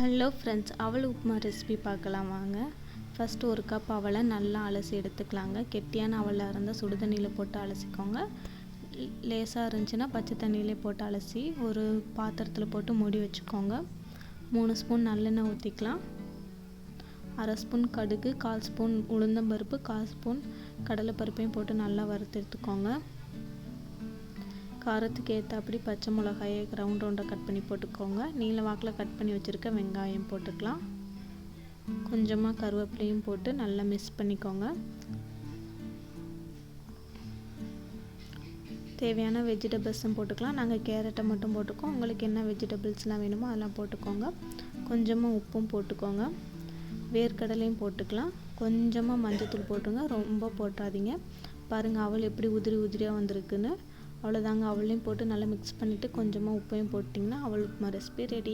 Hello friends, அவல் upma recipe பார்க்கலாம் வாங்க. ஃபஸ்ட்டு ஒரு கப் அவலை நல்லா அலசி எடுத்துக்கலாங்க. கெட்டியான அவலாக இருந்தால் சுடு தண்ணியில் போட்டு அலசிக்கோங்க. லேசாக இருந்துச்சுன்னா பச்சை தண்ணியிலே போட்டு அலசி ஒரு பாத்திரத்தில் போட்டு மூடி வச்சுக்கோங்க. 3 ஸ்பூன் நல்லெண்ணெய் ஊற்றிக்கலாம். 1/2 ஸ்பூன் கடுகு, 1/4 ஸ்பூன் உளுந்தம்பருப்பு, 1/4 ஸ்பூன் கடலைப்பருப்பையும் போட்டு நல்லா வறுத்து எடுத்துக்கோங்க. காரத்துக்கு ஏற்றாப்படி பச்சை மிளகாயை ரவுண்டாக கட் பண்ணி போட்டுக்கோங்க. நீல வாக்கில் கட் பண்ணி வச்சுருக்க வெங்காயம் போட்டுக்கலாம். கொஞ்சமாக கருவேப்பிலையும் போட்டு நல்லா மிக்ஸ் பண்ணிக்கோங்க. தேவையான வெஜிடபிள்ஸும் போட்டுக்கலாம். நாங்கள் கேரட்டை மட்டும் போட்டுக்கோம். உங்களுக்கு என்ன வெஜிடபிள்ஸ்லாம் வேணுமோ அதெல்லாம் போட்டுக்கோங்க. கொஞ்சமாக உப்பும் போட்டுக்கோங்க. வேர்க்கடலையும் போட்டுக்கலாம். கொஞ்சமாக மஞ்சத்தூள் போட்டுங்க, ரொம்ப போட்டாதீங்க. பாருங்கள் அவல் எப்படி உதிரி உதிரியாக வந்திருக்குன்னு. அவ்வளோதாங்க. அவளையும் போட்டு நல்லா மிக்ஸ் பண்ணிவிட்டு கொஞ்சமாக உப்பையும் போட்டிங்கன்னா அவல் உப்புமா ரெசிபி ரெடி.